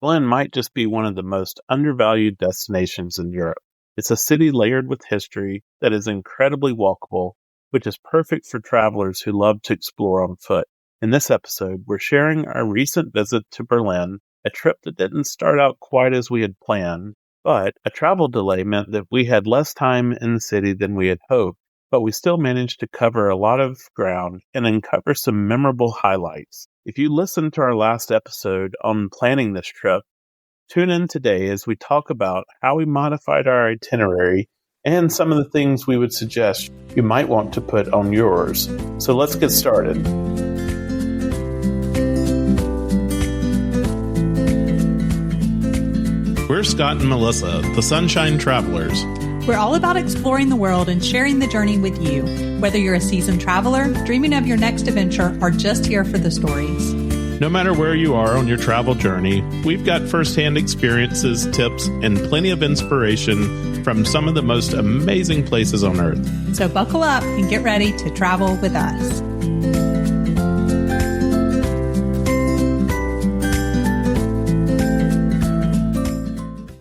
Berlin might just be one of the most undervalued destinations in Europe. It's a city layered with history that is incredibly walkable, which is perfect for travelers who love to explore on foot. In this episode, we're sharing our recent visit to Berlin, a trip that didn't start out quite as we had planned, but a travel delay meant that we had less time in the city than we had hoped, but we still managed to cover a lot of ground and uncover some memorable highlights. If you listened to our last episode on planning this trip, tune in today as we talk about how we modified our itinerary and some of the things we would suggest you might want to put on yours. So let's get started. We're Scott and Melissa, the Sunshine Travelers. We're all about exploring the world and sharing the journey with you, whether you're a seasoned traveler, dreaming of your next adventure, or just here for the stories. No matter where you are on your travel journey, we've got firsthand experiences, tips, and plenty of inspiration from some of the most amazing places on Earth. So buckle up and get ready to travel with us.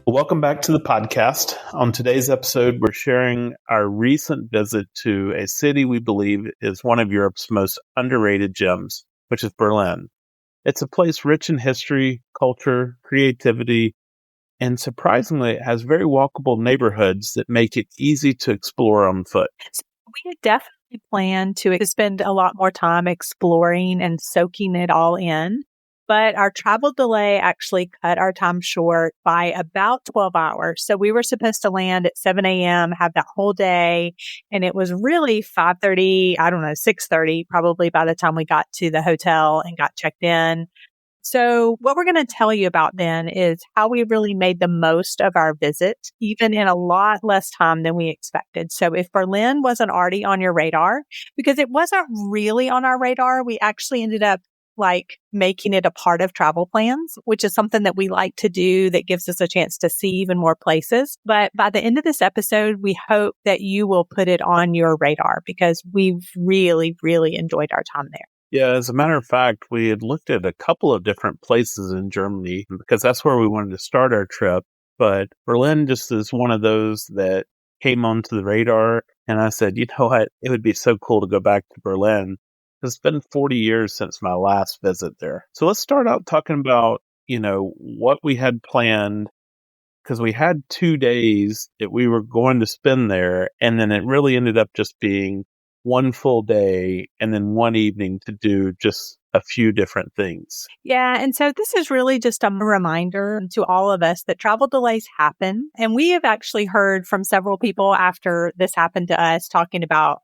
Welcome back to the podcast. On today's episode, we're sharing our recent visit to a city we believe is one of Europe's most underrated gems, which is Berlin. It's a place rich in history, culture, creativity, and surprisingly, it has very walkable neighborhoods that make it easy to explore on foot. We had definitely planned to spend a lot more time exploring and soaking it all in. But our travel delay actually cut our time short by about 12 hours. So we were supposed to land at 7 a.m., have that whole day. And it was really 5:30, 6:30 probably by the time we got to the hotel and got checked in. So what we're going to tell you about then is how we really made the most of our visit, even in a lot less time than we expected. So if Berlin wasn't already on your radar, because it wasn't really on our radar, we actually ended up making it a part of travel plans, which is something that we like to do that gives us a chance to see even more places. But by the end of this episode, we hope that you will put it on your radar because we've really, really enjoyed our time there. Yeah, as a matter of fact, we had looked at a couple of different places in Germany because that's where we wanted to start our trip. But Berlin just is one of those that came onto the radar. And I said, you know what? It would be so cool to go back to Berlin. It's been 40 years since my last visit there. So let's start out talking about, what we had planned, because we had 2 days that we were going to spend there. And then it really ended up just being one full day and then one evening to do just a few different things. Yeah. And so this is really just a reminder to all of us that travel delays happen. And we have actually heard from several people after this happened to us talking about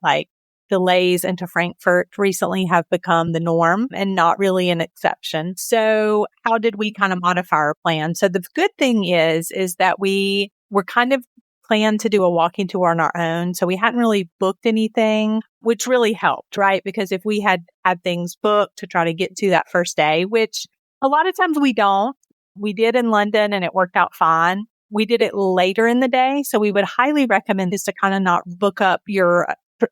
delays into Frankfurt recently have become the norm and not really an exception. So how did we kind of modify our plan? So the good thing is that we were kind of planned to do a walking tour on our own. So we hadn't really booked anything, which really helped, right? Because if we had things booked to try to get to that first day, which a lot of times we don't, we did in London and it worked out fine. We did it later in the day. So we would highly recommend is to kind of not book up your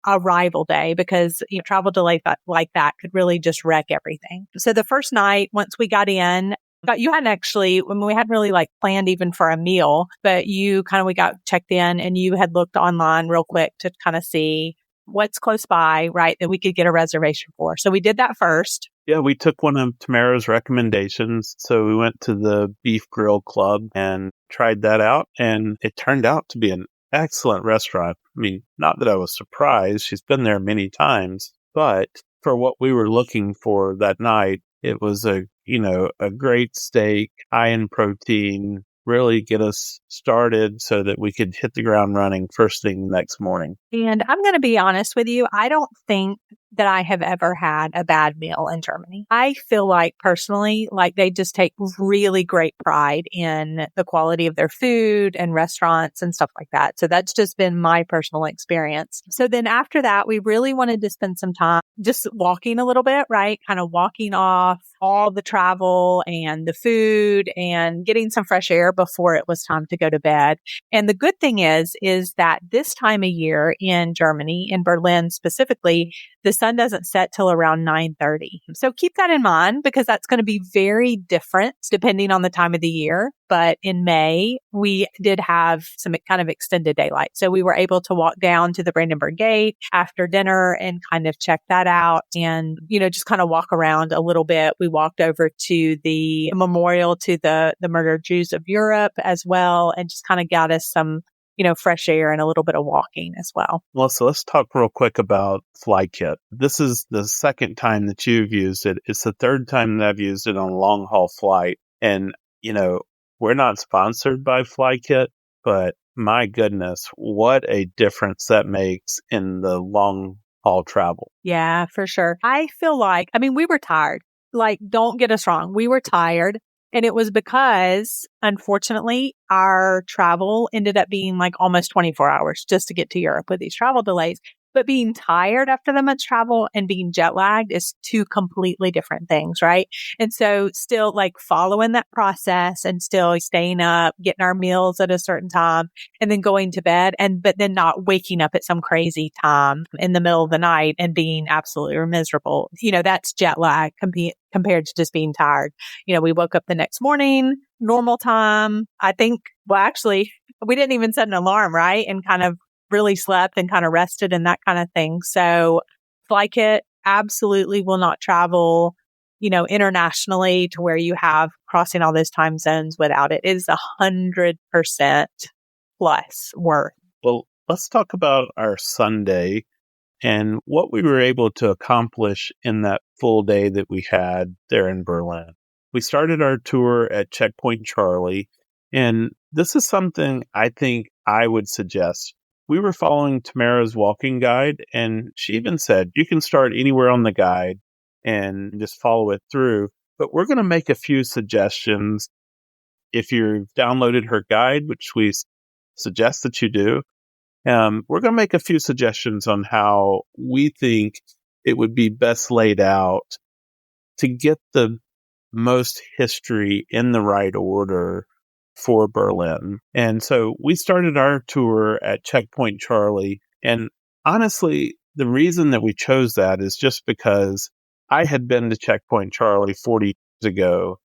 arrival day because travel delay like that could really just wreck everything. So the first night, once we got in, you hadn't actually, we hadn't really planned even for a meal, but we got checked in and you had looked online real quick to kind of see what's close by, right, that we could get a reservation for. So we did that first. Yeah, we took one of Tamara's recommendations. So we went to the Beef Grill Club and tried that out. And it turned out to be an excellent restaurant. I mean, not that I was surprised. She's been there many times, but for what we were looking for that night, it was a great steak, high in protein, really get us started so that we could hit the ground running first thing the next morning. And I'm going to be honest with you. I don't think that I have ever had a bad meal in Germany. I feel personally, they just take really great pride in the quality of their food and restaurants and stuff like that. So that's just been my personal experience. So then after that, we really wanted to spend some time just walking a little bit, right? Kind of walking off all the travel and the food and getting some fresh air before it was time to go to bed. And the good thing is that this time of year in Germany, in Berlin specifically, the sun doesn't set till around 9:30. So keep that in mind because that's going to be very different depending on the time of the year. But in May, we did have some kind of extended daylight. So we were able to walk down to the Brandenburg Gate after dinner and kind of check that out and, just kind of walk around a little bit. We walked over to the memorial to the murdered Jews of Europe as well and just kind of got us some fresh air and a little bit of walking as well. Melissa, let's talk real quick about FlyKit. This is the second time that you've used it. It's the third time that I've used it on a long haul flight. And, we're not sponsored by FlyKit, but my goodness, what a difference that makes in the long haul travel. Yeah, for sure. I feel like, we were tired. Like, don't get us wrong. We were tired. And it was because, unfortunately, our travel ended up being like almost 24 hours just to get to Europe with these travel delays. But being tired after the month's travel and being jet lagged is two completely different things, right? And so still like following that process and still staying up, getting our meals at a certain time and then going to bed but then not waking up at some crazy time in the middle of the night and being absolutely miserable. That's jet lag compared to just being tired. We woke up the next morning, normal time. I think, actually, we didn't even set an alarm, right? And kind of really slept and kind of rested and that kind of thing. So FlyKit absolutely will not travel, internationally to where you have crossing all those time zones without it. It is 100% plus worth. Well, let's talk about our Sunday and what we were able to accomplish in that full day that we had there in Berlin. We started our tour at Checkpoint Charlie, and this is something I think I would suggest. We were following Tamara's walking guide, and she even said, you can start anywhere on the guide and just follow it through. But we're going to make a few suggestions. If you've downloaded her guide, which we suggest that you do, we're going to make a few suggestions on how we think it would be best laid out to get the most history in the right order for Berlin. And so we started our tour at Checkpoint Charlie. And honestly, the reason that we chose that is just because I had been to Checkpoint Charlie 40 years ago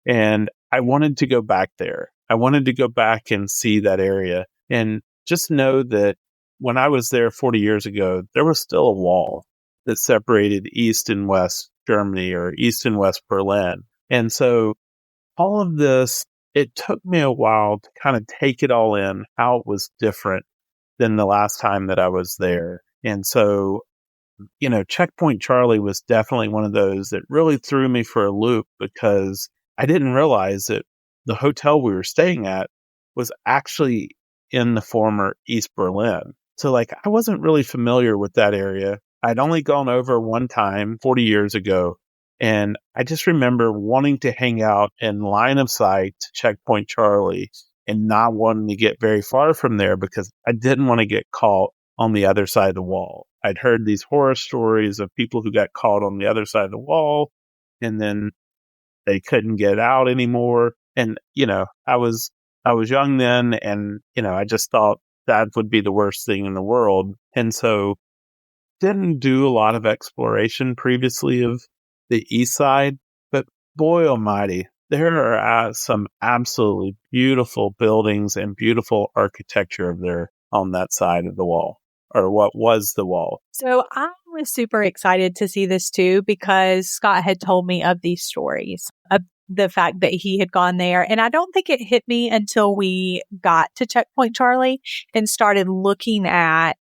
and I wanted to go back there. I wanted to go back and see that area and just know that when I was there 40 years ago, there was still a wall that separated East and West Germany or East and West Berlin. And so all of this, it took me a while to kind of take it all in, how it was different than the last time that I was there. And so, Checkpoint Charlie was definitely one of those that really threw me for a loop because I didn't realize that the hotel we were staying at was actually in the former East Berlin. So I wasn't really familiar with that area. I'd only gone over one time 40 years ago. And I just remember wanting to hang out in line of sight to Checkpoint Charlie and not wanting to get very far from there because I didn't want to get caught on the other side of the wall. I'd heard these horror stories of people who got caught on the other side of the wall and then they couldn't get out anymore. And, I was young then and, I just thought that would be the worst thing in the world. And so didn't do a lot of exploration previously of the east side, but boy almighty, there are some absolutely beautiful buildings and beautiful architecture there on that side of the wall, or what was the wall. So I was super excited to see this too, because Scott had told me of these stories, of the fact that he had gone there. And I don't think it hit me until we got to Checkpoint Charlie and started looking at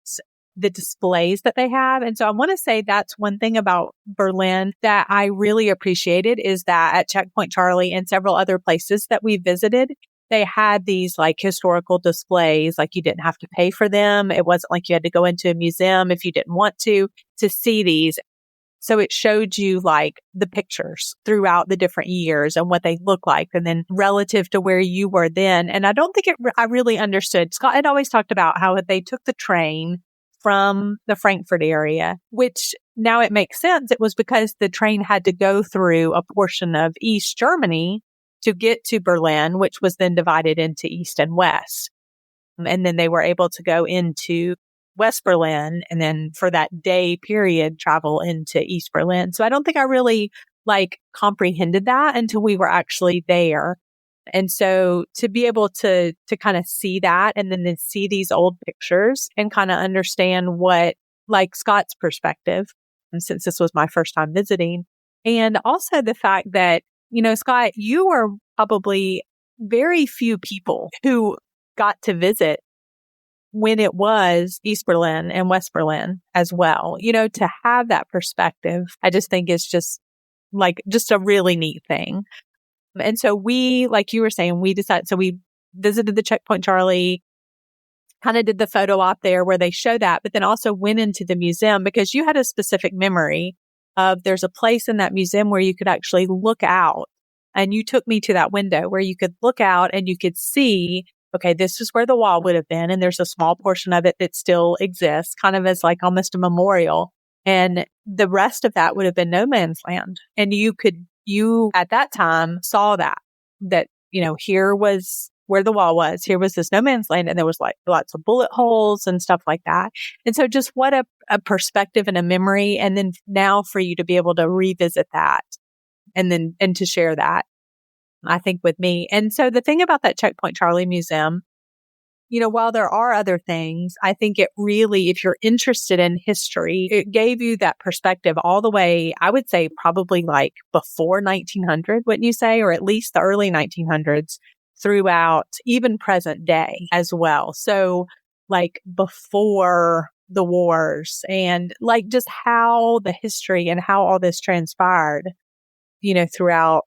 the displays that they have. And so I want to say that's one thing about Berlin that I really appreciated is that at Checkpoint Charlie and several other places that we visited, they had these historical displays, you didn't have to pay for them. It wasn't like you had to go into a museum if you didn't want to see these. So it showed you the pictures throughout the different years and what they look like and then relative to where you were then. And I don't think I really understood. Scott had always talked about how they took the train from the Frankfurt area, which now it makes sense. It was because the train had to go through a portion of East Germany to get to Berlin, which was then divided into East and West. And then they were able to go into West Berlin, and then for that day period, travel into East Berlin. So I don't think I really comprehended that until we were actually there. And so to be able to kind of see that and then to see these old pictures and kind of understand what Scott's perspective, and since this was my first time visiting, and also the fact that, Scott, you were probably very few people who got to visit when it was East Berlin and West Berlin as well. To have that perspective, I just think is just a really neat thing. And so we, like you were saying, we visited the Checkpoint Charlie, kind of did the photo op there where they show that, but then also went into the museum because you had a specific memory of there's a place in that museum where you could actually look out. And you took me to that window where you could look out and you could see, okay, this is where the wall would have been. And there's a small portion of it that still exists, kind of as almost a memorial. And the rest of that would have been no man's land. And you at that time saw that, here was where the wall was, here was this no man's land. And there was lots of bullet holes and stuff like that. And so just what a perspective and a memory. And then now for you to be able to revisit that and to share that, I think, with me. And so the thing about that Checkpoint Charlie Museum, while there are other things, I think it really, if you're interested in history, it gave you that perspective all the way, I would say probably before 1900, wouldn't you say? Or at least the early 1900s throughout even present day as well. So before the wars and just how the history and how all this transpired, throughout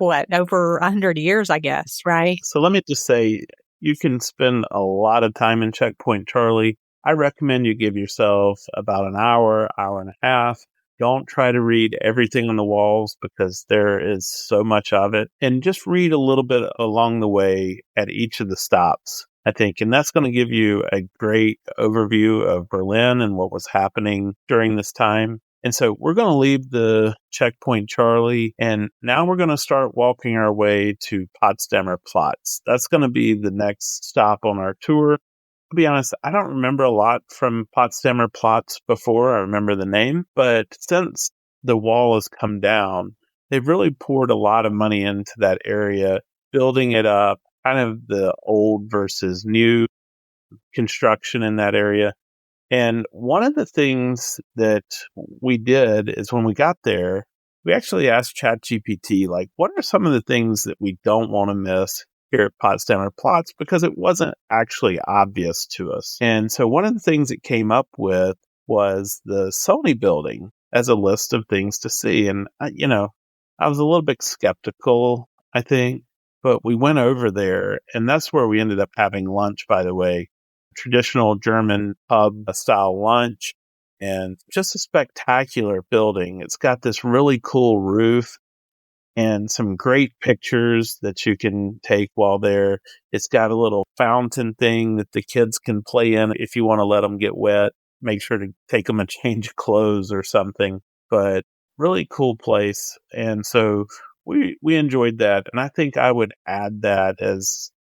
over 100 years, I guess, right? So let me just say, you can spend a lot of time in Checkpoint Charlie. I recommend you give yourself about an hour, hour and a half. Don't try to read everything on the walls because there is so much of it. And just read a little bit along the way at each of the stops, I think. And that's going to give you a great overview of Berlin and what was happening during this time. And so we're going to leave the Checkpoint Charlie, and now we're going to start walking our way to Potsdamer Platz. That's going to be the next stop on our tour. To be honest, I don't remember a lot from Potsdamer Platz before. I remember the name, but since the wall has come down, they've really poured a lot of money into that area, building it up, kind of the old versus new construction in that area. And one of the things that we did is when we got there, we actually asked ChatGPT, what are some of the things that we don't want to miss here at Potsdamer Platz? Because it wasn't actually obvious to us. And so one of the things it came up with was the Sony building as a list of things to see. And, I was a little bit skeptical, I think, but we went over there, and that's where we ended up having lunch, by the way. Traditional German pub style lunch, and just a spectacular building. It's got this really cool roof and some great pictures that you can take while there. It's got a little fountain thing that the kids can play in if you want to let them get wet. Make sure to take them a change of clothes or something. But really cool place. And so we enjoyed that. And I think I would add that as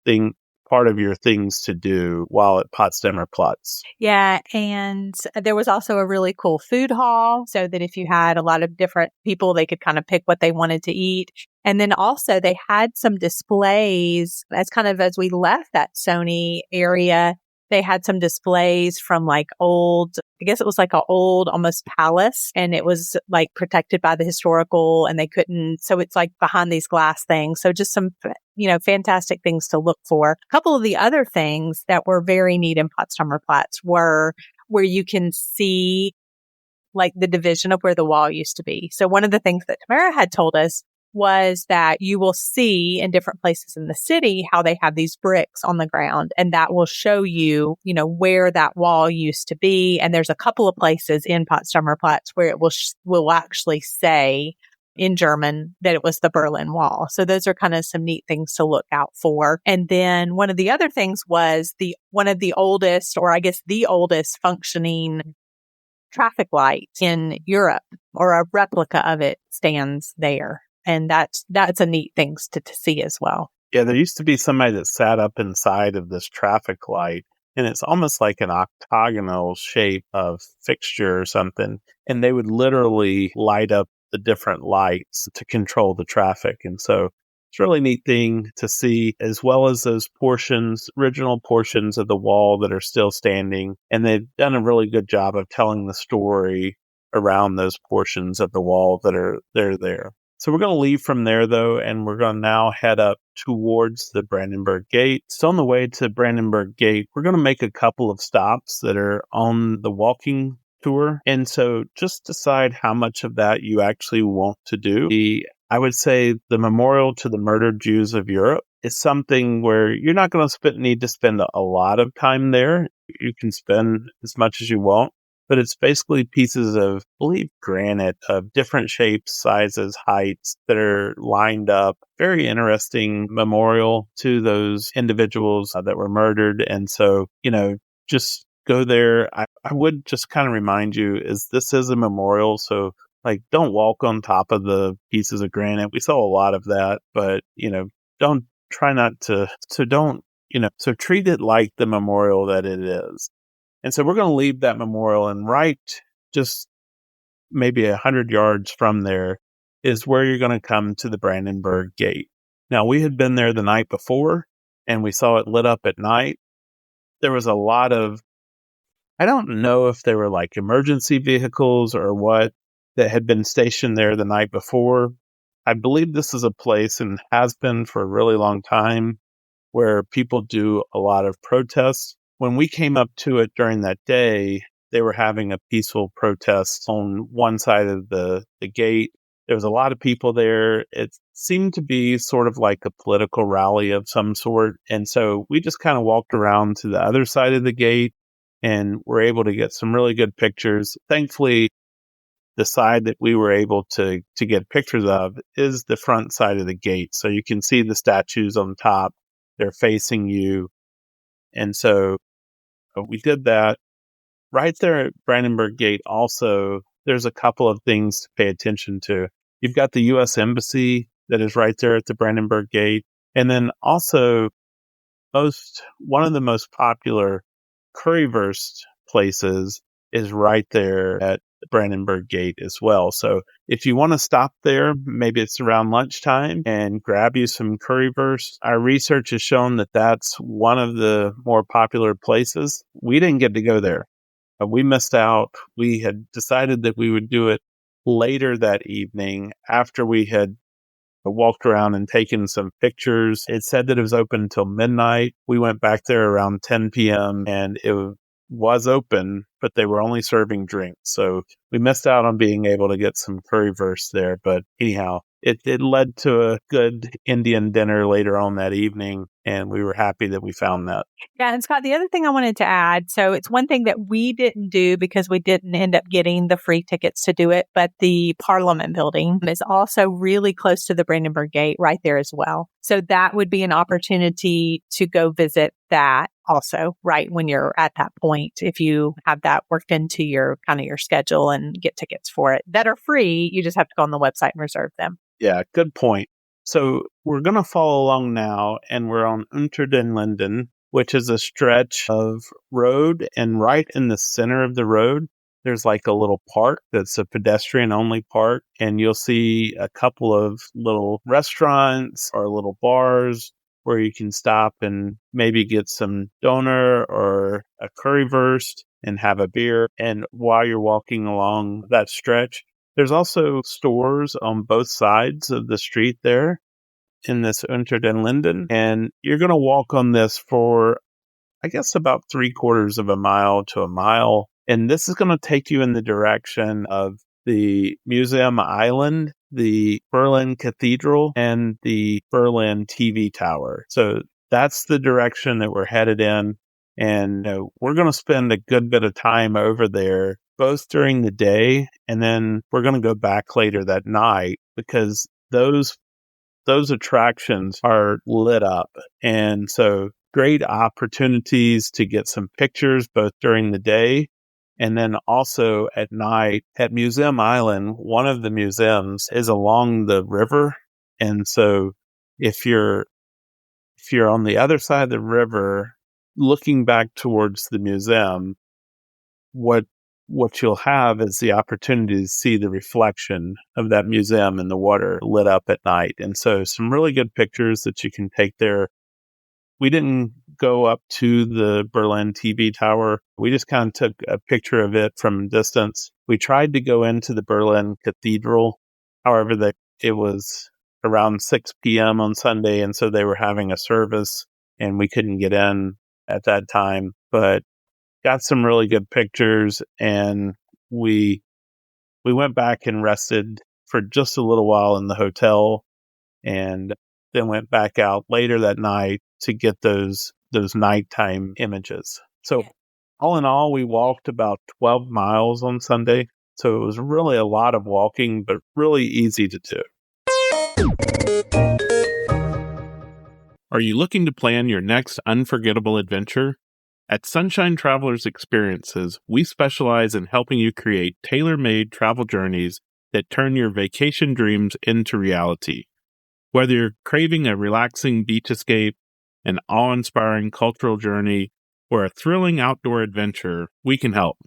part of your things to do while at Potsdamer Platz. Yeah. And there was also a really cool food hall so that if you had a lot of different people, they could kind of pick what they wanted to eat. And then also they had some displays as we left that Sony area. They had some displays from old, I guess it was an old almost palace, and it was protected by the historical, and they couldn't, so it's behind these glass things. So just some, fantastic things to look for. A couple of the other things that were very neat in Potsdamer Platz were where you can see the division of where the wall used to be. So one of the things that Tamara had told us was that you will see in different places in the city how they have these bricks on the ground, and that will show you, where that wall used to be. And there's a couple of places in Potsdamer Platz where it will actually say in German that it was the Berlin Wall. So those are kind of some neat things to look out for. And then one of the other things was one of the oldest, or I guess the oldest functioning traffic light in Europe, or a replica of it, stands there. And that's a neat thing to see as well. Yeah, there used to be somebody that sat up inside of this traffic light, and it's almost like an octagonal shape of fixture or something. And they would literally light up the different lights to control the traffic. And so it's a really neat thing to see, as well as those portions, original portions of the wall that are still standing. And they've done a really good job of telling the story around those portions of the wall that are there. So we're going to leave from there, though, and we're going to now head up towards the Brandenburg Gate. So on the way to Brandenburg Gate, we're going to make a couple of stops that are on the walking tour. And so just decide how much of that you actually want to do. I would say the Memorial to the Murdered Jews of Europe is something where you're not going to need to spend a lot of time there. You can spend as much as you want. But it's basically pieces of, I believe, granite of different shapes, sizes, heights that are lined up. Very interesting memorial to those individuals that were murdered. And so, just go there. I would just kind of remind you, this is a memorial. So, don't walk on top of the pieces of granite. We saw a lot of that, but, don't try not to. So treat it like the memorial that it is. And so we're going to leave that memorial, and right just maybe 100 yards from there is where you're going to come to the Brandenburg Gate. Now, we had been there the night before, and we saw it lit up at night. There was a lot of, I don't know if they were like emergency vehicles or what, that had been stationed there the night before. I believe this is a place, and has been for a really long time, where people do a lot of protests. When we came up to it during that day, they were having a peaceful protest on one side of the gate. There was a lot of people there. It seemed to be sort of like a political rally of some sort. And so we just kind of walked around to the other side of the gate and were able to get some really good pictures. Thankfully, the side that we were able to get pictures of is the front side of the gate. So you can see the statues on top. They're facing you. And so we did that. Right there at Brandenburg Gate also, there's a couple of things to pay attention to. You've got the U.S. Embassy that is right there at the Brandenburg Gate. And then also one of the most popular currywurst places is right there at the Brandenburg Gate as well. So if you want to stop there, maybe it's around lunchtime, and grab you some currywurst. Our research has shown that that's one of the more popular places. We didn't get to go there. We missed out. We had decided that we would do it later that evening after we had walked around and taken some pictures. It said that it was open until midnight. We went back there around 10 p.m. and it was open, but they were only serving drinks. So we missed out on being able to get some currywurst there. But anyhow, it led to a good Indian dinner later on that evening, and we were happy that we found that. Yeah, and Scott, the other thing I wanted to add, so it's one thing that we didn't do because we didn't end up getting the free tickets to do it, but the Parliament building is also really close to the Brandenburg Gate right there as well. So that would be an opportunity to go visit that also, right, when you're at that point, if you have that worked into your kind of your schedule and get tickets for it that are free. You just have to go on the website and reserve them. Yeah, good point. So we're going to follow along now, and we're on Unter den Linden, which is a stretch of road. And right in the center of the road, there's like a little park that's a pedestrian-only park. And you'll see a couple of little restaurants or little bars where you can stop and maybe get some doner or a currywurst and have a beer. And while you're walking along that stretch, there's also stores on both sides of the street there in this Unter den Linden. And you're going to walk on this for, I guess, about 3/4 of a mile to a mile. And this is going to take you in the direction of the Museum Island, the Berlin Cathedral, and the Berlin TV Tower. So that's the direction that we're headed in. And we're going to spend a good bit of time over there, both during the day, and then we're going to go back later that night, because those attractions are lit up. And so great opportunities to get some pictures both during the day and then also at night. At Museum Island, one of the museums is along the river. And so if you're on the other side of the river, looking back towards the museum, what you'll have is the opportunity to see the reflection of that museum in the water lit up at night. And so some really good pictures that you can take there. We didn't go up to the Berlin TV tower. We just kind of took a picture of it from a distance. We tried to go into the Berlin Cathedral. However, it was around 6 p.m. on Sunday, and so they were having a service, and we couldn't get in at that time. But got some really good pictures, and we went back and rested for just a little while in the hotel, and then went back out later that night to get those nighttime images. So all in all, we walked about 12 miles on Sunday. So it was really a lot of walking, but really easy to do. Are you looking to plan your next unforgettable adventure? At Sunshine Travelers Experiences, we specialize in helping you create tailor-made travel journeys that turn your vacation dreams into reality. Whether you're craving a relaxing beach escape, an awe-inspiring cultural journey, or a thrilling outdoor adventure, we can help.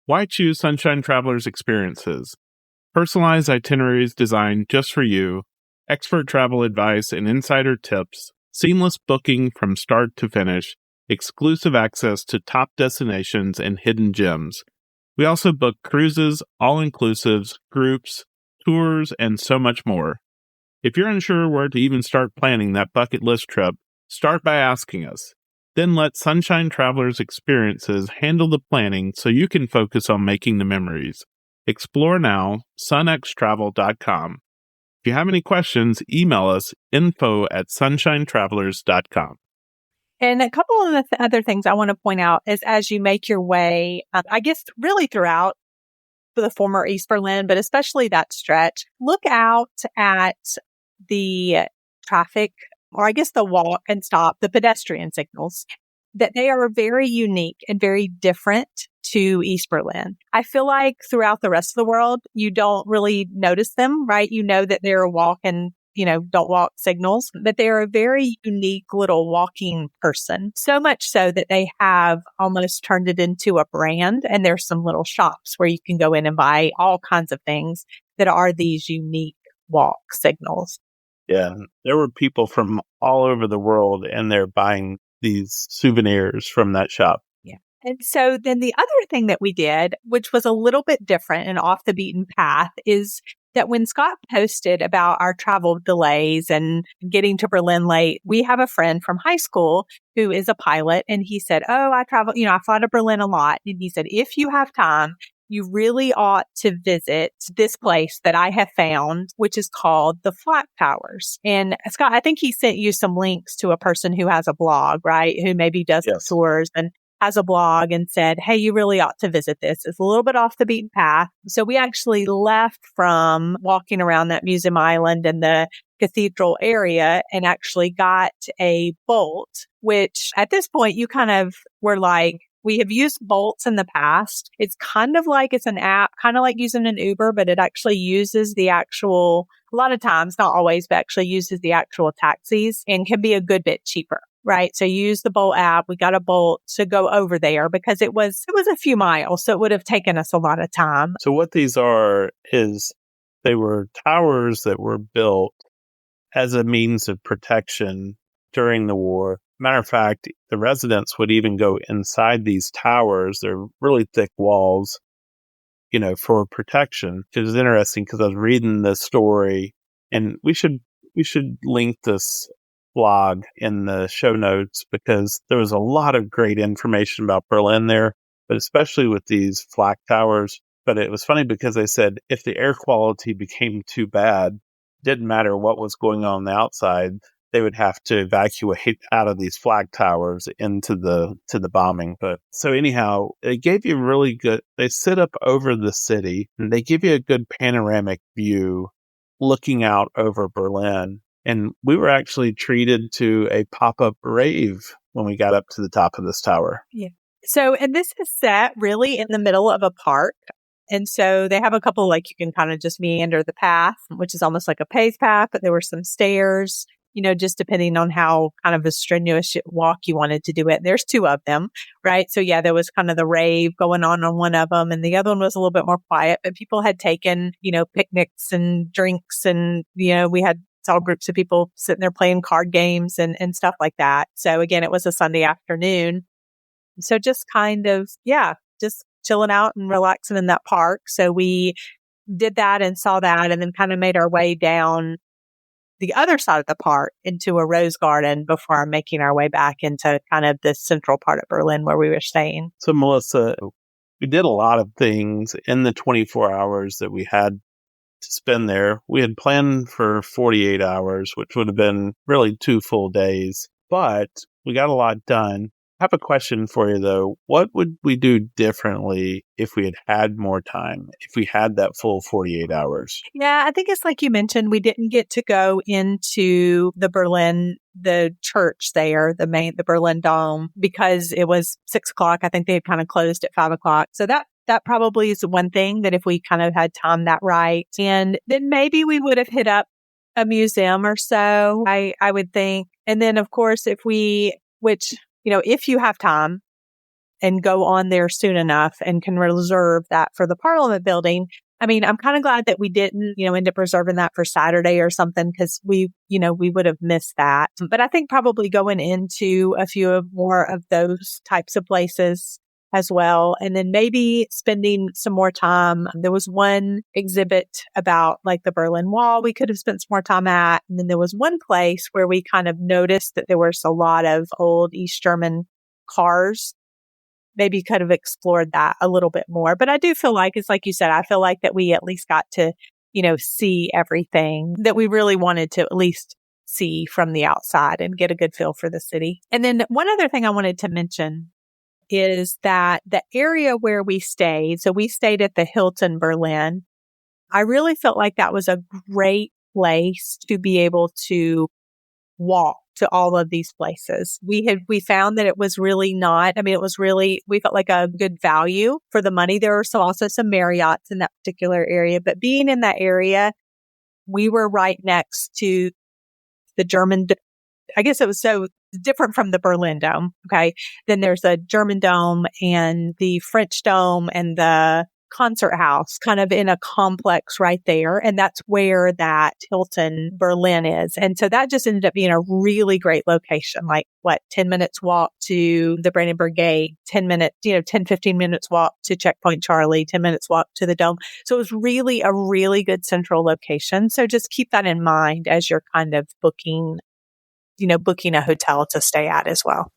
Why choose Sunshine Travelers Experiences? Personalized itineraries designed just for you, expert travel advice and insider tips, seamless booking from start to finish, exclusive access to top destinations and hidden gems. We also book cruises, all-inclusives, groups, tours, and so much more. If you're unsure where to even start planning that bucket list trip, start by asking us. Then let Sunshine Travelers Experiences handle the planning so you can focus on making the memories. Explore now, sunxtravel.com. If you have any questions, email us info@sunshinetravelers.com. And a couple of the other things I want to point out is as you make your way, I guess really throughout the former East Berlin, but especially that stretch, look out at the traffic, or I guess the walk and stop, the pedestrian signals, that they are very unique and very different to East Berlin. I feel like throughout the rest of the world, you don't really notice them, right? You know that they're a walk and don't walk signals, but they're a very unique little walking person. So much so that they have almost turned it into a brand. And there's some little shops where you can go in and buy all kinds of things that are these unique walk signals. Yeah, there were people from all over the world and they're buying these souvenirs from that shop. Yeah. And so then the other thing that we did, which was a little bit different and off the beaten path, is that when Scott posted about our travel delays and getting to Berlin late, we have a friend from high school who is a pilot. And he said, I fly to Berlin a lot. And he said, if you have time, you really ought to visit this place that I have found, which is called the Flak Towers. And Scott, I think he sent you some links to a person who has a blog, right? Who maybe does tours and has a blog and said, hey, you really ought to visit this. It's a little bit off the beaten path. So we actually left from walking around that museum island and the cathedral area and actually got a Bolt, which at this point you kind of were like, we have used Bolts in the past. It's kind of like it's an app, kind of like using an Uber, but it actually uses the actual, a lot of times, not always, but actually uses the actual taxis and can be a good bit cheaper. Right. So you use the Bolt app. We got a Bolt to go over there because it was a few miles. So it would have taken us a lot of time. So what these are is they were towers that were built as a means of protection during the war. Matter of fact, the residents would even go inside these towers. They're really thick walls, for protection. It was interesting because I was reading this story, and we should link this blog in the show notes because there was a lot of great information about Berlin there, but especially with these flak towers. But it was funny because they said if the air quality became too bad, didn't matter what was going on the outside, they would have to evacuate out of these flag towers into the bombing. But so anyhow, they gave you really good, they sit up over the city and they give you a good panoramic view looking out over Berlin. And we were actually treated to a pop-up rave when we got up to the top of this tower. Yeah. So, and this is set really in the middle of a park. And so they have a couple, like you can kind of just meander the path, which is almost like a paved path, but there were some stairs. just depending on how kind of a strenuous walk you wanted to do it. There's two of them, right? So yeah, there was kind of the rave going on one of them, and the other one was a little bit more quiet, but people had taken, picnics and drinks, and, we had all groups of people sitting there playing card games and stuff like that. So again, it was a Sunday afternoon. So just kind of, just chilling out and relaxing in that park. So we did that and saw that, and then kind of made our way down the other side of the park into a rose garden before making our way back into kind of the central part of Berlin where we were staying. So Melissa, we did a lot of things in the 24 hours that we had to spend there. We had planned for 48 hours, which would have been really 2 full days, but we got a lot done. I have a question for you, though. What would we do differently if we had more time, if we had that full 48 hours? Yeah, I think it's like you mentioned, we didn't get to go into the church there, the Berlin Dome, because it was 6:00. I think they had kind of closed at 5:00. So that probably is one thing that if we kind of had timed that right, and then maybe we would have hit up a museum or so, I would think. And then, of course, if you have time and go on there soon enough and can reserve that for the Parliament building, I mean, I'm kind of glad that we didn't, end up reserving that for Saturday or something, because we would have missed that. But I think probably going into a few more of those types of places as well. And then maybe spending some more time. There was one exhibit about like the Berlin Wall we could have spent some more time at. And then there was one place where we kind of noticed that there was a lot of old East German cars. Maybe could have explored that a little bit more. But I do feel like, it's like you said, I feel like that we at least got to, see everything that we really wanted to at least see from the outside and get a good feel for the city. And then one other thing I wanted to mention is that the area where we stayed, so we stayed at the Hilton Berlin. I really felt like that was a great place to be able to walk to all of these places. We found that it was really not, we felt like a good value for the money. There were also some Marriotts in that particular area, but being in that area, we were right next to the German, I guess it was so different from the Berlin Dome. Okay. Then there's a German Dome and the French Dome and the concert house kind of in a complex right there. And that's where that Hilton Berlin is. And so that just ended up being a really great location, 10 minutes walk to the Brandenburg Gate, 10, 15 minutes walk to Checkpoint Charlie, 10 minutes walk to the Dome. So it was really a really good central location. So just keep that in mind as you're kind of booking a hotel to stay at as well.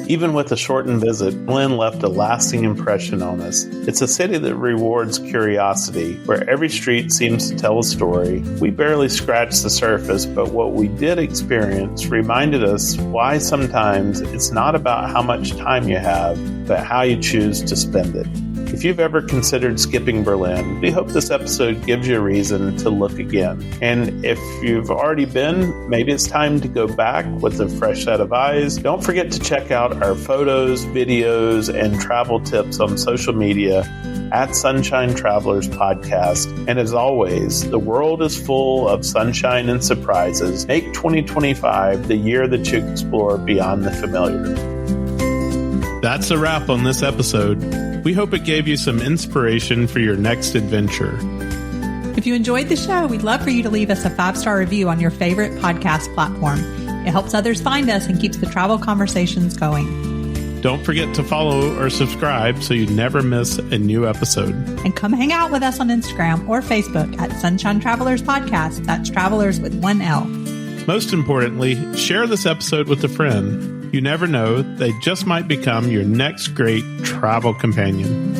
Even with a shortened visit, Berlin left a lasting impression on us. It's a city that rewards curiosity, where every street seems to tell a story. We barely scratched the surface, but what we did experience reminded us why sometimes it's not about how much time you have, but how you choose to spend it. If you've ever considered skipping Berlin, we hope this episode gives you a reason to look again. And if you've already been, maybe it's time to go back with a fresh set of eyes. Don't forget to check out our photos, videos, and travel tips on social media at Sunshine Travelers Podcast. And as always, the world is full of sunshine and surprises. Make 2025 the year that you explore beyond the familiar. That's a wrap on this episode. We hope it gave you some inspiration for your next adventure. If you enjoyed the show, we'd love for you to leave us a 5-star review on your favorite podcast platform. It helps others find us and keeps the travel conversations going. Don't forget to follow or subscribe so you never miss a new episode. And come hang out with us on Instagram or Facebook at Sunshine Travelers Podcast. That's Travelers with 1 L. Most importantly, share this episode with a friend. You never know, they just might become your next great travel companion.